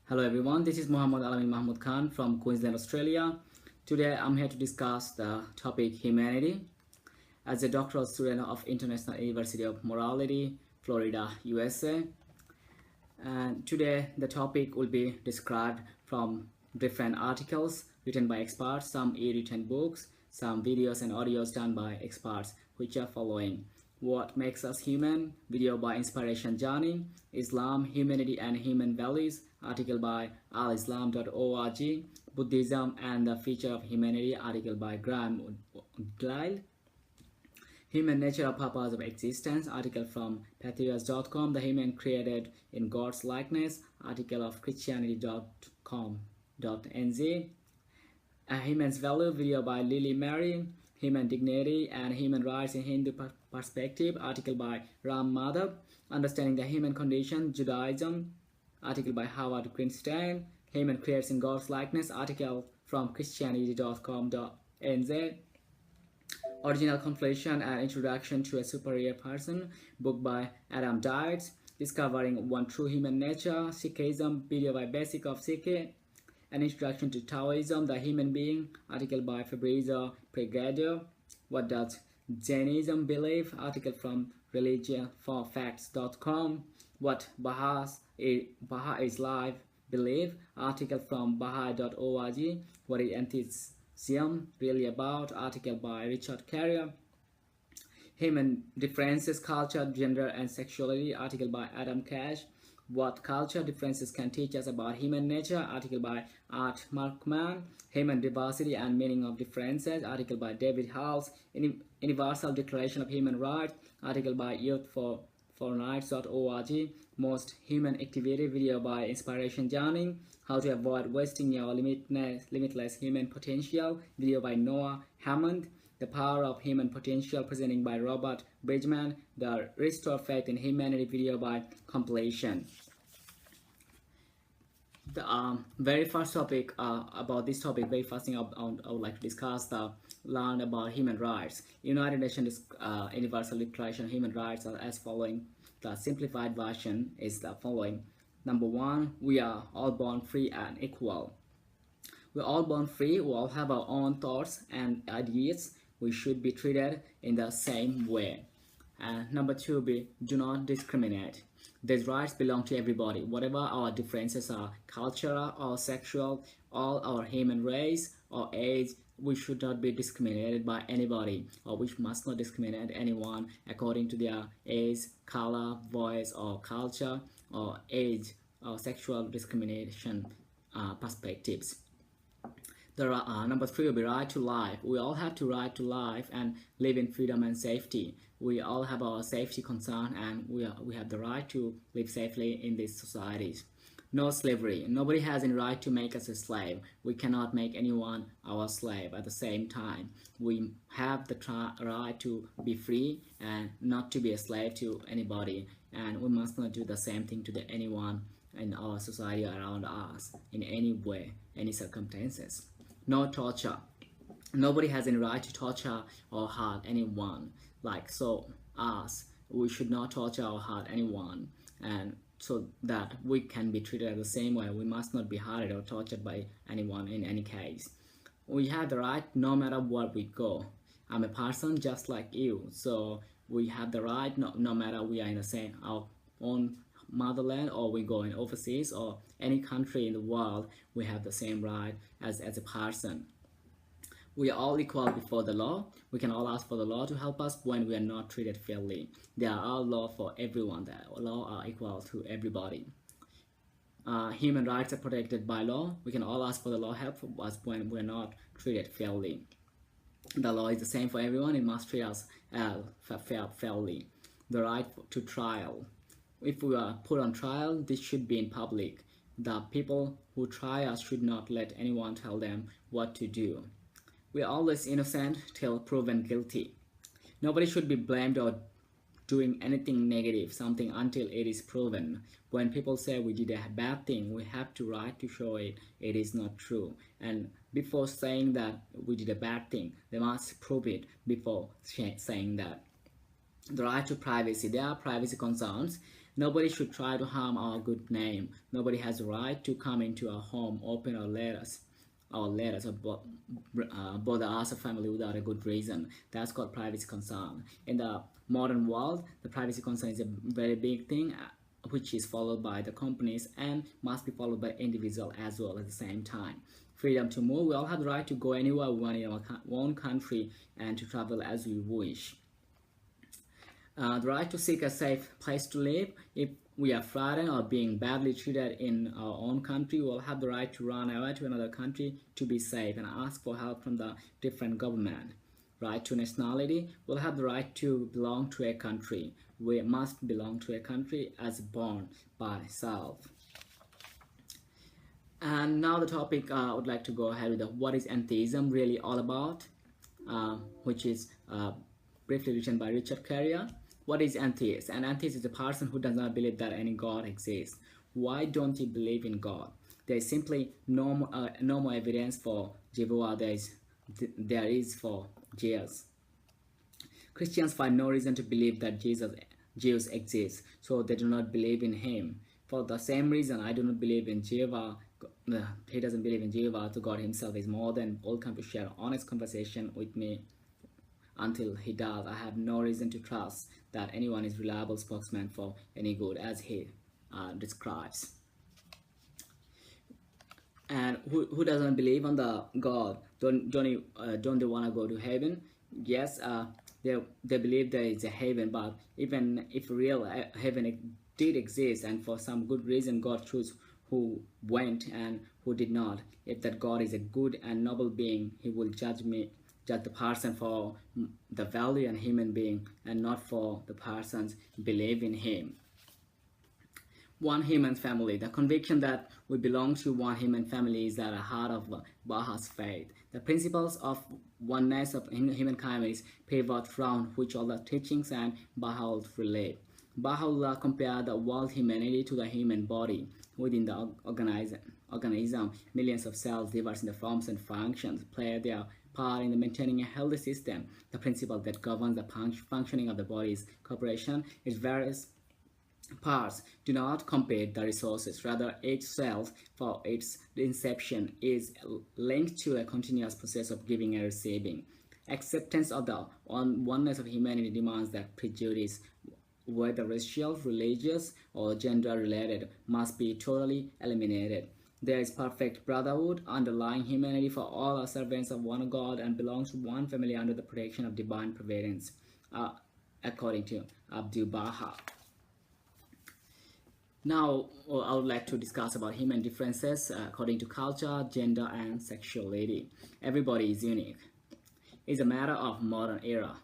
Hello everyone, this is Amin Khan from Queensland, Australia. Today I'm here to discuss the topic humanity. As a doctoral student of International University of Morality, Florida, USA. And today the topic will be described from different articles written by experts, some e-written books, some videos and audios done by experts, which are following. What Makes Us Human, video by Inspiration Journey, Islam, Humanity and Human Values, article by alislam.org, Buddhism and the Future of Humanity, article by Graham Glyle, Human Nature or Purpose of Existence, article from patriarchs.com, The Human Created in God's Likeness, article of christianity.com.nz, A Human's Value, video by Lily Mary, Human Dignity and Human Rights in Hindu Perspective, article by Ram Madhav, Understanding the Human Condition, Judaism, article by Howard Greenstein, Human Created in God's Likeness, article from christianity.com.nz, Original Conflation and Introduction to a Superior Person, book by Adam Dietz, Discovering One True Human Nature, Sikhism, video by Basic of Sikh, An Introduction to Taoism, The Human Being, article by Fabrizio Pregadio, What Does Jainism Believe, article from religionforfacts.com, What Baha'i Life Believe, article from Baha'i.org, What is Atheism Really About, article by Richard Carrier, Human Differences, Culture, Gender and Sexuality, article by Adam Cash, What Culture Differences Can Teach Us About Human Nature, article by Art Markman, Human Diversity and Meaning of Differences, article by David Howells, Universal Declaration of Human Rights, article by youthforrights.org, Most Human Activity, video by Inspiration Journey, How to Avoid Wasting Your Limitless Human Potential, video by Noah Hammond, The Power of Human Potential, presenting by Robert Bridgman, The Restore Faith in Humanity, video by Compilation. The very first topic about this topic, very first thing I would like to discuss, learn about human rights. United Nations Universal Declaration of Human Rights are as following. The simplified version is the following. Number one, we are all born free and equal. We're all born free, we all have our own thoughts and ideas. We should be treated in the same way. And number two, we do not discriminate. These rights belong to everybody, whatever our differences are, cultural or sexual, all our human race or age. We should not be discriminated by anybody, or we must not discriminate anyone according to their age, color, voice, or culture, or age, or sexual discrimination perspectives. Number three will be right to life. We all have to right to life and live in freedom and safety. We all have our safety concern, and we have the right to live safely in these societies. No slavery. Nobody has any right to make us a slave. We cannot make anyone our slave at the same time. We have the right to be free and not to be a slave to anybody, and we must not do the same thing to anyone in our society around us in any way, any circumstances. No torture. Nobody has any right to torture or hurt anyone. We should not torture or hurt anyone, and so that we can be treated the same way. We must not be hurt or tortured by anyone in any case. We have the right no matter where we go. I'm a person just like you, so we have the right no matter we are in the same our own motherland, or we go in overseas or any country in the world. We have the same right as a person. We are all equal before the law. We can all ask for the law to help us when we are not treated fairly. There are all law for everyone. The law are equal to everybody. Human rights are protected by law. We can all ask for the law help for us when we are not treated fairly. The law is the same for everyone. It must treat us fairly. The right to trial. If we are put on trial, this should be in public. The people who try us should not let anyone tell them what to do. We are always innocent till proven guilty. Nobody should be blamed or doing anything negative, something until it is proven. When people say we did a bad thing, we have to right to show it is not true. And before saying that we did a bad thing, they must prove it before saying that. The right to privacy. There are privacy concerns. Nobody should try to harm our good name. Nobody has a right to come into our home, open our letters, or bother us a family without a good reason. That's called privacy concern. In the modern world, the privacy concern is a very big thing, which is followed by the companies and must be followed by individual as well at the same time. Freedom to move. We all have the right to go anywhere we want in our own country and to travel as we wish. The right to seek a safe place to live. If we are frightened or being badly treated in our own country, we'll have the right to run away to another country to be safe and ask for help from the different government. Right to nationality. We'll have the right to belong to a country. We must belong to a country as born by self. And now the topic I would like to go ahead with what is atheism really all about, which is briefly written by Richard Carrier. What is atheist? An atheist is a person who does not believe that any God exists. Why don't you believe in God? There is simply no more evidence for Jehovah there is for Jesus. Christians find no reason to believe that Jesus exists, so they do not believe in him. For the same reason, I do not believe in Jehovah. He doesn't believe in Jehovah. So God himself is more than welcome to share honest conversation with me until he does. I have no reason to trust that anyone is reliable spokesman for any good as he describes. And who doesn't believe on the God? Don't they want to go to heaven? Yes, they believe there is a heaven, but even if real heaven did exist, and for some good reason God chose who went and who did not. If that God is a good and noble being, he will judge the person for the value and human being and not for the person's belief in him. One human family. The conviction that we belong to one human family is at the heart of Baha''s faith. The principles of oneness of humankind is pivot around which all the teachings and Baha'u'llah relate. Baha'u'llah compared the world humanity to the human body. Within the organism, millions of cells diverse in the forms and functions play their part in maintaining a healthy system. The principle that governs the functioning of the body's corporation is various parts do not compete the resources. Rather, each cell, for its inception, is linked to a continuous process of giving and receiving. Acceptance of the oneness of humanity demands that prejudice, whether racial, religious, or gender-related, must be totally eliminated. There is perfect brotherhood underlying humanity, for all are servants of one God and belong to one family under the protection of divine providence, according to Abdul Baha. Now, I would like to discuss about human differences according to culture, gender, and sexuality. Everybody is unique. It's a matter of modern era.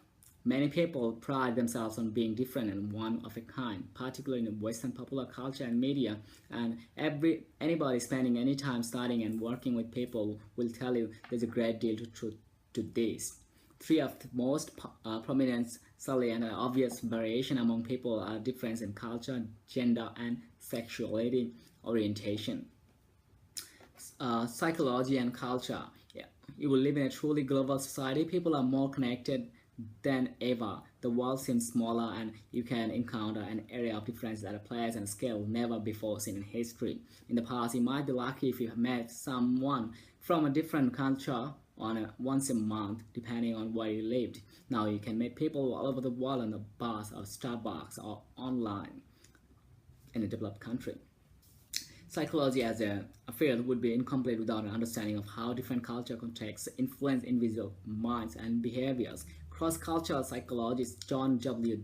Many people pride themselves on being different and one of a kind, particularly in Western popular culture and media. And anybody spending any time studying and working with people will tell you there's a great deal to truth to this. Three of the most prominent, salient, and obvious variation among people are difference in culture, gender, and sexuality orientation. Psychology and culture. Yeah. You will live in a truly global society. People are more connected than ever. The world seems smaller and you can encounter an area of difference at a place and scale never before seen in history. In the past, you might be lucky if you have met someone from a different culture once a month, depending on where you lived. Now you can meet people all over the world on the bus or Starbucks or online in a developed country. Psychology as a field would be incomplete without an understanding of how different cultural contexts influence individual minds and behaviors. Cross-cultural psychologist John W.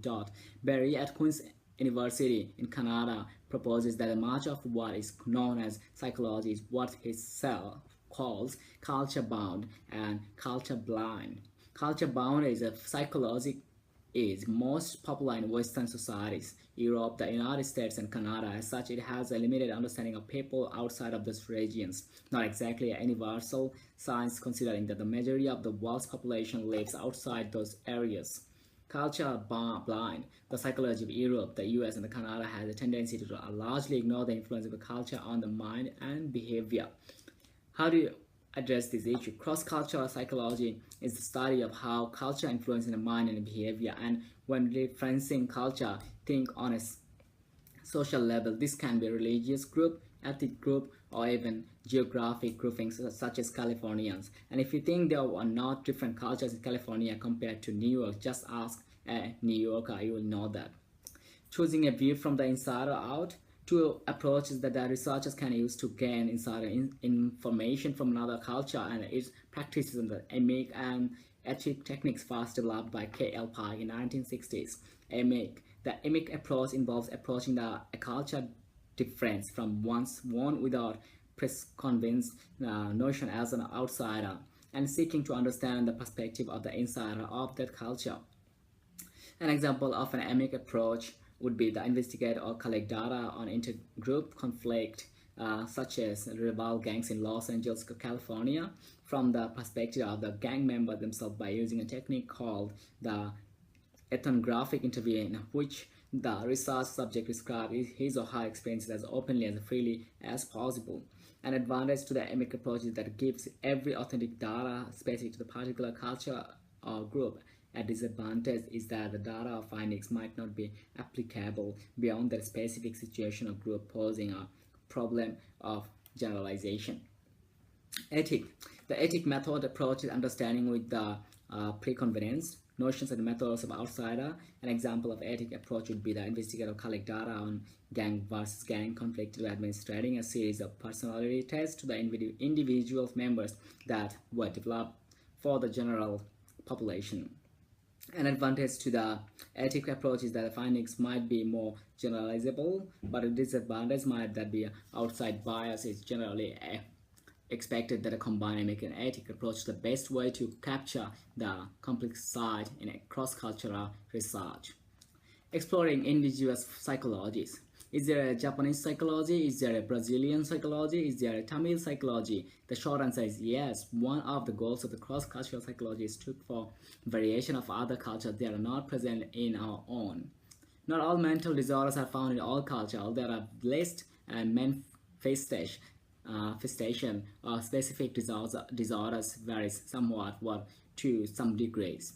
Berry at Queen's University in Canada proposes that much of what is known as psychology is what he calls culture-bound and culture-blind. Culture-bound is a psychology is most popular in Western societies, Europe, the United States, and Canada. As such, it has a limited understanding of people outside of those regions. Not exactly a universal science, considering that the majority of the world's population lives outside those areas. Culture blind. The psychology of Europe, the US, and Canada has a tendency to largely ignore the influence of the culture on the mind and behavior. How do you address this issue? Cross-cultural psychology is the study of how culture influences the mind and behavior, and when referencing culture, think on a social level. This can be religious group, ethnic group, or even geographic groupings such as Californians. And if you think there are not different cultures in California compared to New York, just ask a New Yorker, you will know that. Choosing a view from the inside out, two approaches that the researchers can use to gain information from another culture and its practices in the emic and ethic techniques first developed by K.L. Pike in 1960s. Emic. The emic approach involves approaching a culture difference from one's own without preconceived notion as an outsider and seeking to understand the perspective of the insider of that culture. An example of an emic approach would be the investigate or collect data on intergroup conflict, such as rival gangs in Los Angeles, California, from the perspective of the gang member themselves by using a technique called the ethnographic interview, in which the research subject describes his or her experiences as openly and freely as possible. An advantage to the emic approach is that it gives every authentic data specific to the particular culture or group. A disadvantage is that the data findings might not be applicable beyond the specific situation or group, posing a problem of generalization. Ethic. The ethic method approaches understanding with the preconceived notions and methods of outsider. An example of ethic approach would be the investigate or collect data on gang versus gang conflict by administering a series of personality tests to the individual members that were developed for the general population. An advantage to the ethic approach is that the findings might be more generalizable, but a disadvantage might that be outside bias is generally expected that a combined emic and ethic approach is the best way to capture the complex side in a cross-cultural research. Exploring indigenous psychologies. Is there a Japanese psychology? Is there a Brazilian psychology? Is there a Tamil psychology? The short answer is yes. One of the goals of the cross-cultural psychology is to look for variation of other cultures that are not present in our own. Not all mental disorders are found in all cultures. There are list and manifestation or specific disorders varies somewhat to some degrees.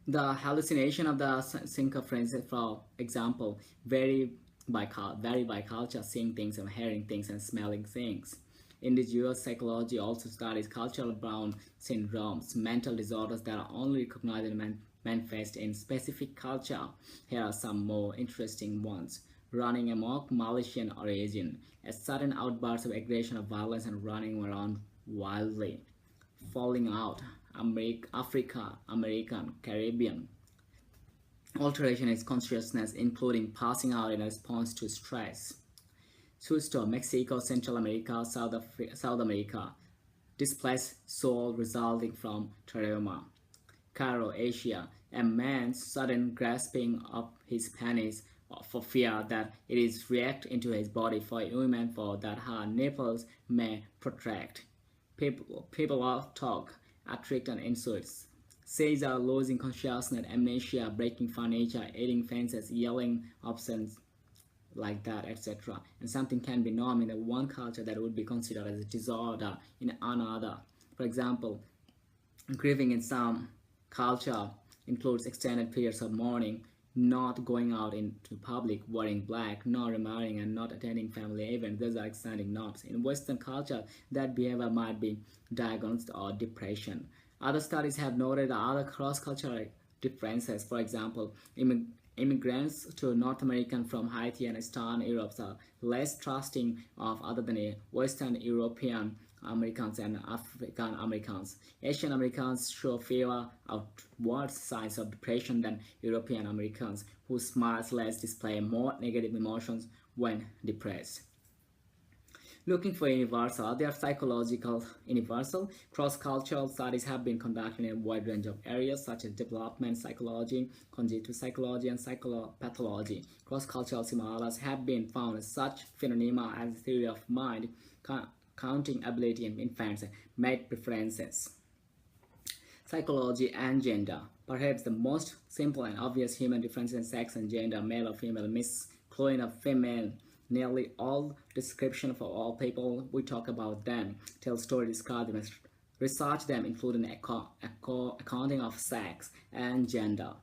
The hallucination of the synchrophrenic, for example, vary by culture, seeing things and hearing things and smelling things. Indigenous psychology also studies cultural bound syndromes, mental disorders that are only recognized and manifest in specific culture. Here are some more interesting ones. Running amok, Malaysian origin, a sudden outburst of aggression of violence and running around wildly. Falling out, Africa, American, Caribbean. Alteration in consciousness, including passing out in response to stress. Susto, Mexico, Central America, South America. Displaced soul resulting from trauma. Cairo, Asia, a man's sudden grasping of his penis for fear that it is react into his body. For a woman, for that her nipples may protract. People talk, attract and insults. Caesar losing consciousness, amnesia, breaking furniture, eating fences, yelling obscene like that, etc. And something can be normal in one culture that would be considered as a disorder in another. For example, grieving in some culture includes extended periods of mourning, not going out into public, wearing black, not remarrying, and not attending family events. Those are extending norms. In Western culture, that behavior might be diagnosed or depression. Other studies have noted other cross-cultural differences. For example, immigrants to North American from Haiti and Eastern Europe are less trusting of other than Western European Americans and African Americans. Asian Americans show fewer outward signs of depression than European Americans, who smiles less, display more negative emotions when depressed. Looking for universal, they are psychological universal. Cross-cultural studies have been conducted in a wide range of areas such as development psychology, cognitive psychology, and psychopathology. Cross-cultural similarities have been found in such phenomena as theory of mind, counting ability in infants, mate preferences. Psychology and gender. Perhaps the most simple and obvious human difference in sex and gender, male or female, masculine or female. Nearly all description for all people we talk about them, tell story, describe them, research them, including accounting of sex and gender.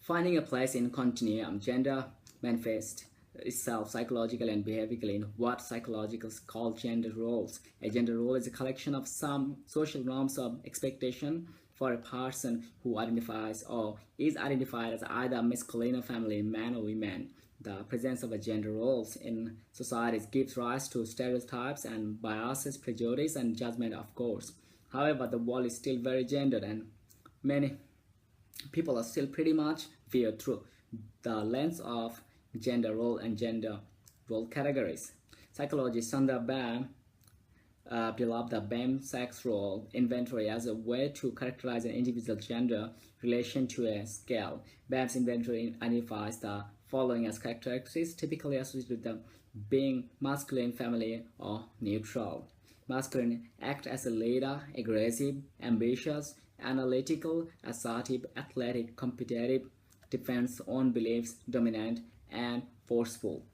Finding a place in continuum. Gender manifest itself psychologically and behaviorally in what psychologists call gender roles. A gender role is a collection of some social norms or expectation for a person who identifies or is identified as either masculine or feminine, man or woman. The presence of a gender roles in societies gives rise to stereotypes and biases, prejudice, and judgment, of course. However, the world is still very gendered, and many people are still pretty much viewed through the lens of gender role and gender role categories. Psychologist Sandra Bam developed the BAM sex role inventory as a way to characterize an individual's gender relation to a scale. BAM's inventory identifies the following as characteristics typically associated with the being masculine, feminine, or neutral. Masculine act as a leader, aggressive, ambitious, analytical, assertive, athletic, competitive, defends own beliefs, dominant, and forceful.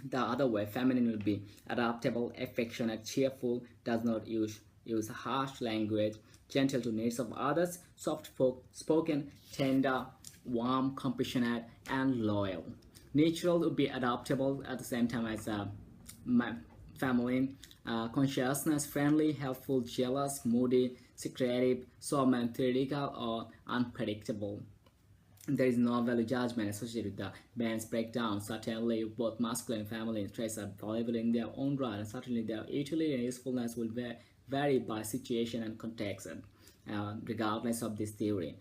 The other way, feminine will be adaptable, affectionate, cheerful, does not use harsh language, gentle to needs of others, soft spoken, tender, warm, compassionate, and loyal. Neutral would be adaptable at the same time as feminine, consciousness, friendly, helpful, jealous, moody, secretive, theoretical, or unpredictable. There is no value judgment associated with the band's breakdown. Certainly, both masculine and feminine traits are valuable in their own right, and certainly their utility and usefulness will vary by situation and context, regardless of this theory.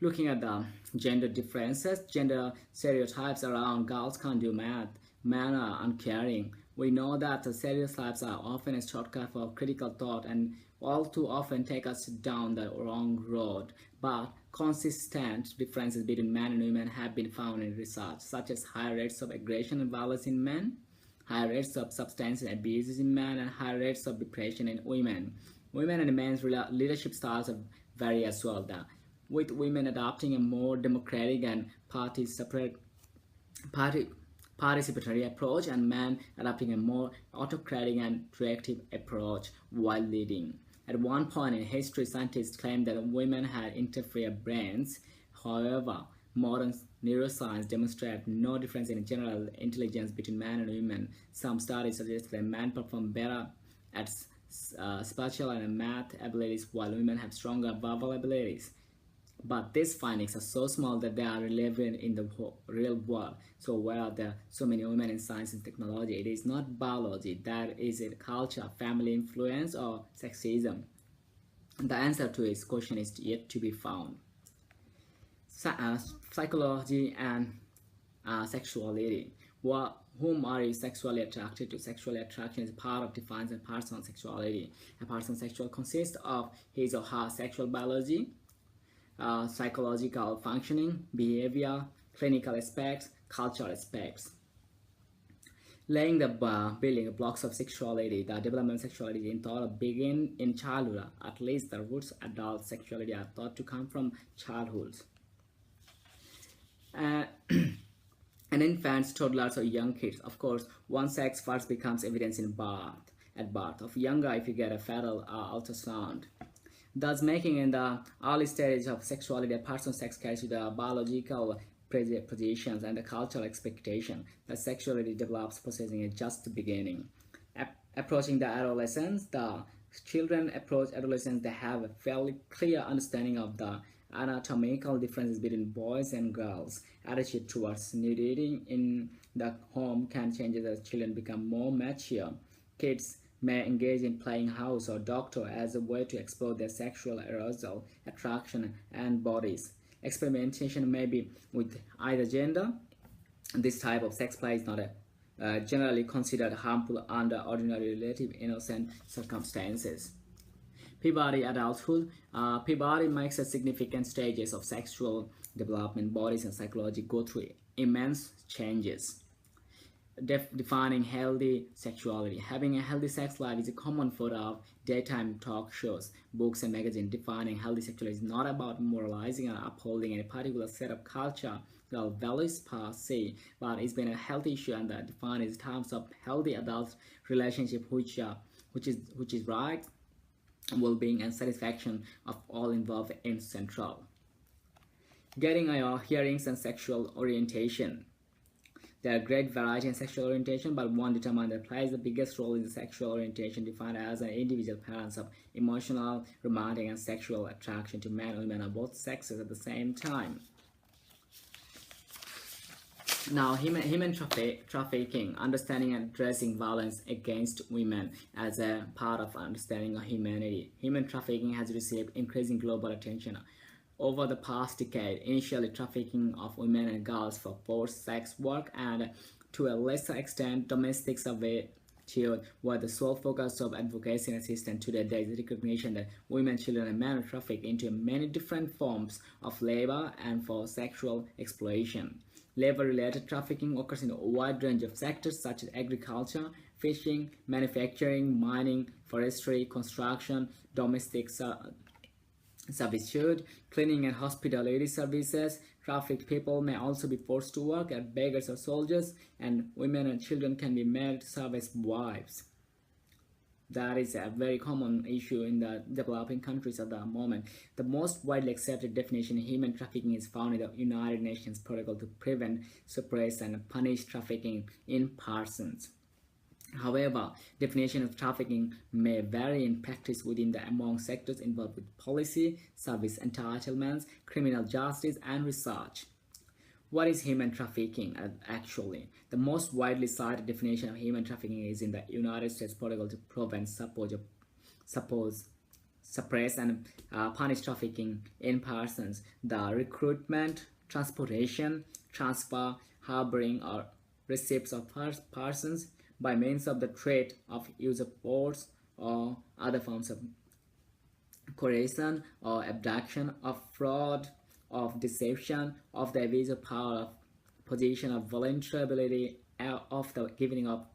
Looking at the gender differences, gender stereotypes around girls can't do math, men are uncaring. We know that the stereotypes are often a shortcut for critical thought and all too often take us down the wrong road. But consistent differences between men and women have been found in research, such as higher rates of aggression and violence in men, higher rates of substance abuse in men, and higher rates of depression in women. Women and men's leadership styles vary as well, with women adopting a more democratic and participatory approach and men adopting a more autocratic and reactive approach while leading. At one point in history, scientists claimed that women had inferior brains. However, modern neuroscience demonstrates no difference in general intelligence between men and women. Some studies suggest that men perform better at spatial and math abilities while women have stronger verbal abilities. But these findings are so small that they are relevant in the real world. So where are there so many women in science and technology? It is not biology, that is it culture, family influence, or sexism? The answer to this question is yet to be found. Psychology and sexuality. Whom are you sexually attracted to? Sexual attraction is part of defines a person's sexuality. A person's sexual consists of his or her sexual biology, psychological functioning, behavior, clinical aspects, cultural aspects. Laying the building blocks of sexuality, the development of sexuality in thought begin in childhood. At least the roots of adult sexuality are thought to come from childhood. And infants, toddlers, or young kids. Of course, one sex first becomes evidence in birth. At birth, of younger if you get a fetal ultrasound. Thus, making in the early stages of sexuality, a person's sex carries with the biological positions and the cultural expectation that sexuality develops possessing at just the beginning. Approaching the adolescence, the children approach adolescence, they have a fairly clear understanding of the anatomical differences between boys and girls. Attitude towards nudity in the home can change as children become more mature. Kids may engage in playing house or doctor as a way to explore their sexual arousal, attraction, and bodies. Experimentation may be with either gender. This type of sex play is not generally considered harmful under ordinary relative innocent circumstances. Puberty, adulthood. Puberty makes a significant stages of sexual development. Bodies and psychology go through immense changes. Defining healthy sexuality. Having a healthy sex life is a common photo of daytime talk shows, books, and magazines. Defining healthy sexuality is not about moralizing or upholding any particular set of cultural values per se, but it's been a health issue and defined in terms of healthy adult relationship, which is right, well-being, and satisfaction of all involved in central. Getting your hearings and sexual orientation. There are great variety in sexual orientation, but one determinant that plays the biggest role in the sexual orientation defined as an individual parents of emotional, romantic, and sexual attraction to men and women of both sexes at the same time. Now, trafficking, understanding and addressing violence against women as a part of understanding of humanity. Human trafficking has received increasing global attention over the past decade. Initially, trafficking of women and girls for forced sex work and, to a lesser extent, domestic servitude were the sole focus of advocacy and assistance. Today, there is recognition that women, children, and men are trafficked into many different forms of labor and for sexual exploitation. Labor-related trafficking occurs in a wide range of sectors such as agriculture, fishing, manufacturing, mining, forestry, construction, domestic servitude, cleaning and hospitality services. Trafficked people may also be forced to work as beggars or soldiers, and women and children can be made to serve as wives. That is a very common issue in the developing countries at the moment. The most widely accepted definition of human trafficking is found in the United Nations Protocol to prevent, suppress, and punish trafficking in persons. However, definition of trafficking may vary in practice within the among sectors involved with policy, service entitlements, criminal justice, and research. What is human trafficking actually? The most widely cited definition of human trafficking is in the United States Protocol to prevent, suppress, and punish trafficking in persons. The recruitment, transportation, transfer, harboring, or receipts of persons by means of the threat of use of force or other forms of coercion or abduction, of fraud, of deception, of the abuse of power, of position of vulnerability, of the giving of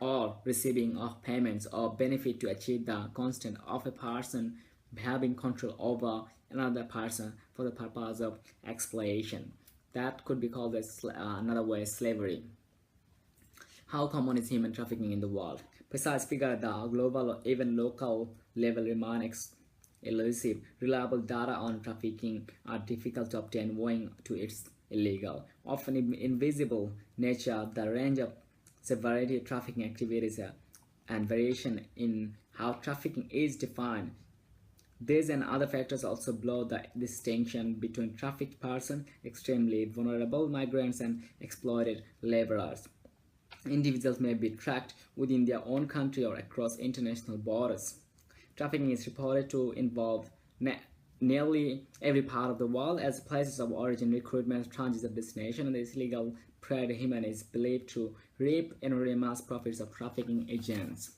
or receiving of payments or benefit to achieve the consent of a person having control over another person for the purpose of exploitation. That could be called as another way slavery. How common is human trafficking in the world? Precise figure at the global or even local level remain elusive. Reliable data on trafficking are difficult to obtain owing to its illegal, often invisible nature, the range of severity of trafficking activities, and variation in how trafficking is defined. These and other factors also blur the distinction between trafficked persons, extremely vulnerable migrants, and exploited laborers. Individuals may be tracked within their own country or across international borders. Trafficking is reported to involve nearly every part of the world as places of origin, recruitment, transit of destination, and this illegal trade human is believed to reap enormous profits of trafficking agents.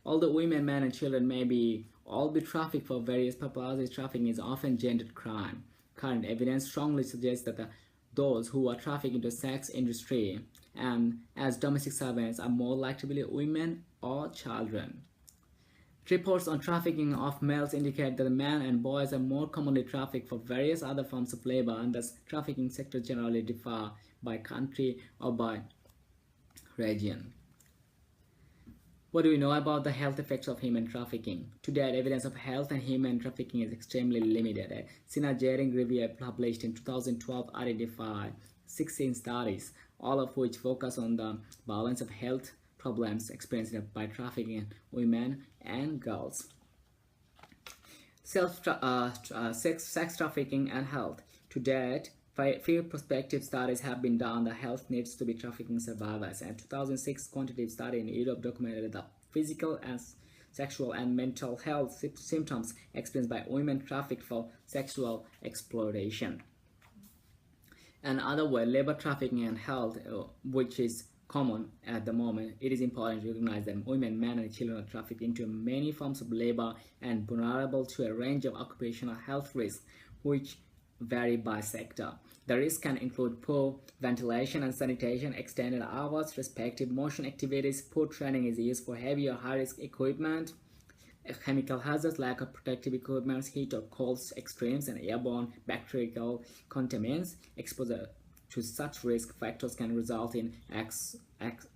Although women, men, and children may all be trafficked for various purposes, trafficking is often gendered crime. Current evidence strongly suggests that those who are trafficked into the sex industry and as domestic servants are more likely to be women or children. Reports on trafficking of males indicate that men and boys are more commonly trafficked for various other forms of labor, and thus trafficking sectors generally differ by country or by region. What do we know about the health effects of human trafficking? To date, evidence of health and human trafficking is extremely limited. A synergetic review published in 2012 identified 16 studies, all of which focus on the balance of health problems experienced by trafficking women and girls. Sex trafficking and health. To date, few prospective studies have been done on the health needs to be trafficking survivors, and 2006 quantitative study in Europe documented the physical and sexual and mental health symptoms experienced by women trafficked for sexual exploitation. Another way, labor trafficking and health, which is common at the moment, it is important to recognize that women, men, and children are trafficked into many forms of labor and vulnerable to a range of occupational health risks, which vary by sector. The risks can include poor ventilation and sanitation, extended hours, restrictive motion activities, poor training is used for heavy or high-risk equipment, chemical hazards, lack of protective equipment, heat or cold extremes, and airborne bacterial contaminants. Exposure to such risk factors can result in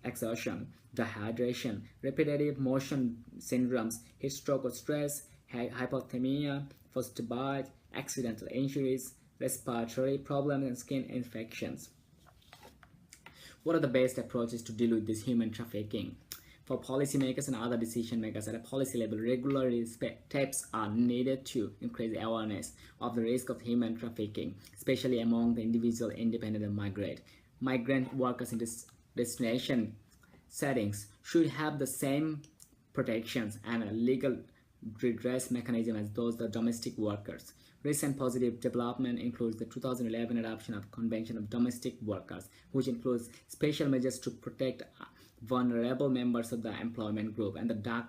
exhaustion, dehydration, repetitive motion syndromes, heat stroke or stress, hypothermia, frostbite, accidental injuries, respiratory problems, and skin infections. What are the best approaches to deal with this human trafficking? For policymakers and other decision makers at a policy level, regular steps are needed to increase awareness of the risk of human trafficking, especially among the individual, independent, and migrant workers in this destination settings should have the same protections and a legal redress mechanism as those of domestic workers. Recent positive development includes the 2011 adoption of Convention of Domestic Workers, which includes special measures to protect vulnerable members of the employment group, and the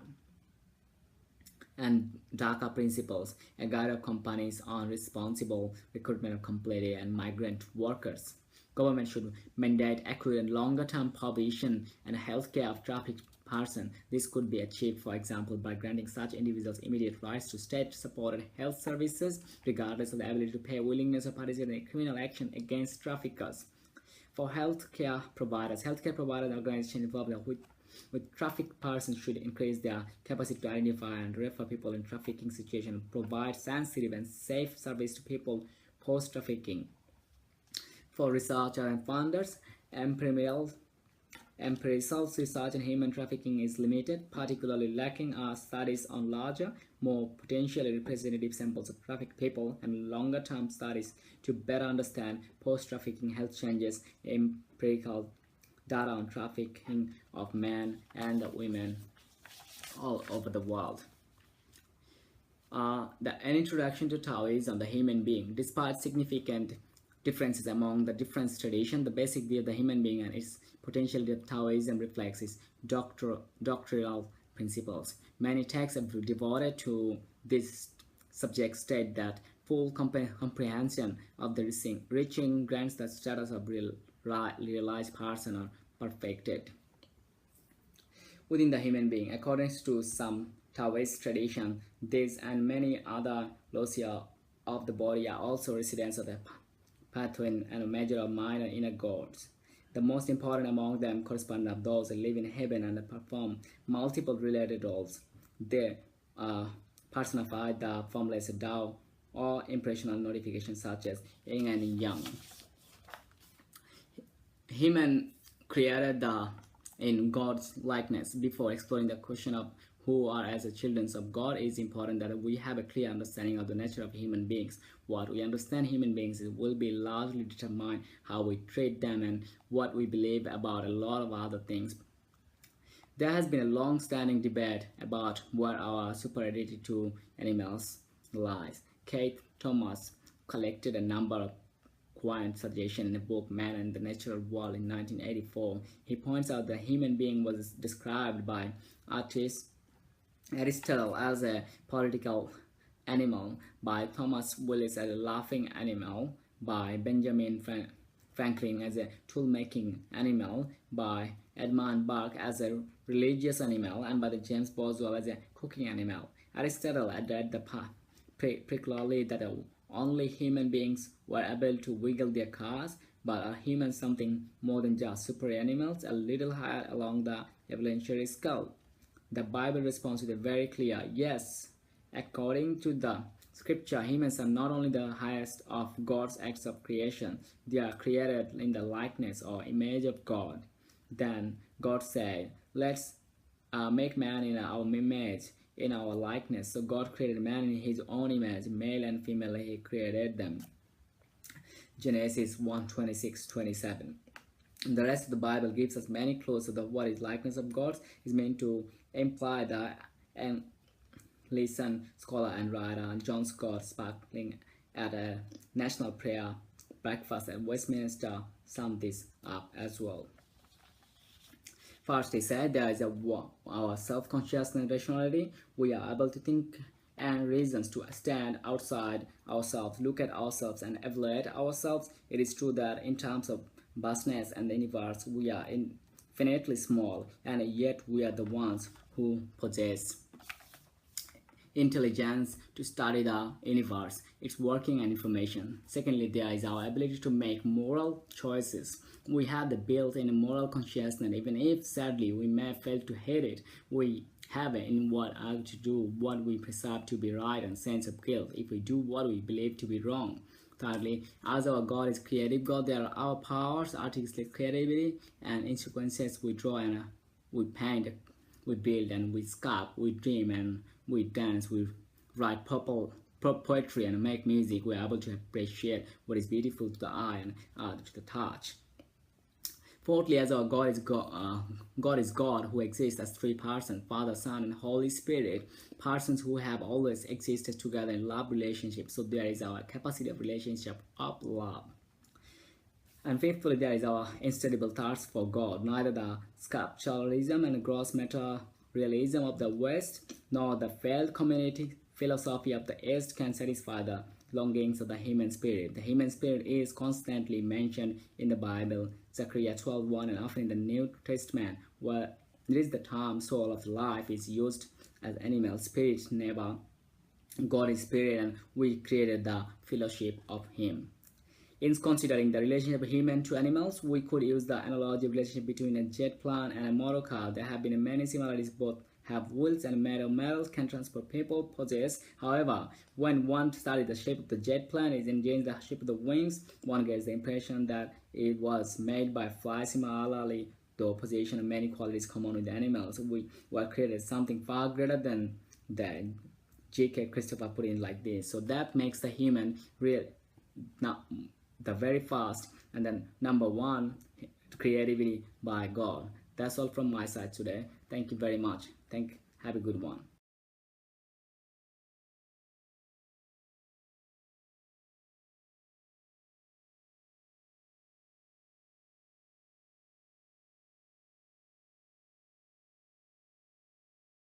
DACA principles, a guide of companies on responsible recruitment of completely and migrant workers. Government should mandate accurate and longer-term provision and healthcare of trafficked persons. This could be achieved, for example, by granting such individuals immediate rights to state-supported health services, regardless of the ability to pay, willingness, or participate in criminal action against traffickers. For healthcare providers and organizations involved with trafficked persons should increase their capacity to identify and refer people in trafficking situations, provide sensitive and safe service to people post-trafficking. For researchers and funders, empirical research in human trafficking is limited, particularly lacking are studies on larger, more potentially representative samples of trafficked people, and longer-term studies to better understand post-trafficking health changes, empirical data on trafficking of men and women all over the world. An introduction to Taoism, the human being. Despite significant differences among the different traditions, the basic view of the human being and its potential that Taoism reflects its doctrinal principles. Many texts devoted to this subject state that full comprehension of the reaching grants the status of realized person or perfected. Within the human being, according to some Taoist tradition, this and many other loci of the body are also residents of the Pathwin and a major of minor inner gods. The most important among them correspond to those who live in heaven and perform multiple related roles. They personify the formless Tao or impressional notifications such as yin and yang. Human created in God's likeness. Before exploring the question of who are as the children of God, it is important that we have a clear understanding of the nature of human beings. What we understand human beings will be largely determine how we treat them and what we believe about a lot of other things. There has been a long-standing debate about where our superiority to animals lies. Keith Thomas collected a number of quaint suggestions in the book Man and the Natural World in 1984. He points out that human being was described by Aristotle as a political animal, by Thomas Willis as a laughing animal, by Benjamin Franklin as a tool-making animal, by Edmund Burke as a religious animal, and by James Boswell as a cooking animal. Aristotle added particularly that only human beings were able to wiggle their cars, but are humans something more than just super animals, a little higher along the evolutionary scale? The Bible responds with a very clear yes. According to the scripture, humans are not only the highest of God's acts of creation, they are created in the likeness or image of God. Then God said, let's make man in our image, in our likeness. So God created man in his own image, male and female he created them. Genesis 1:26-27. The rest of the Bible gives us many clues to what is likeness of God is meant to imply. And listen, scholar and writer John Scott, sparkling at a national prayer breakfast at Westminster, summed this up as well. First, he said there is our self-consciousness and rationality. We are able to think and reasons to stand outside ourselves, look at ourselves, and evaluate ourselves. It is true that in terms of vastness and the universe, we are infinitely small, and yet we are the ones who possess intelligence to study the universe, its working and information. Secondly, there is our ability to make moral choices. We have the built-in moral consciousness, even if sadly we may fail to hate it. We have it in what are to do what we perceive to be right and sense of guilt if we do what we believe to be wrong. Thirdly, as our God is creative God, there are our powers, artistic creativity, and in sequences we draw and we paint, we build and we sculpt, we dream and we dance, we write poetry and make music. We are able to appreciate what is beautiful to the eye and to the touch. Fourthly, as our God is God who exists as three persons, Father, Son, and Holy Spirit, persons who have always existed together in love relationship. So there is our capacity of relationship of love. And fifthly, there is our insatiable thirst for God. Neither the sculpturalism and gross materialism of the West, nor the failed community philosophy of the East can satisfy the longings of the human spirit. The human spirit is constantly mentioned in the Bible, Zechariah 12:1, and often in the New Testament, where it is the term soul of life is used as animal spirit. Never God is spirit, and we created the fellowship of Him. In considering the relationship of human to animals, we could use the analogy of relationship between a jet plane and a motor car. There have been many similarities. Both have wheels and metals can transport people, possess. However, when one studies the shape of the jet plane, its engine, the shape of the wings, one gets the impression that it was made by flies. Similarly, the possession of many qualities common with animals, we were created something far greater than that. J.K. Christopher put in like this. So that makes the human real. Now, the very first and then number one creativity by God. That's all from my side today. Thank you very much. Have a good one.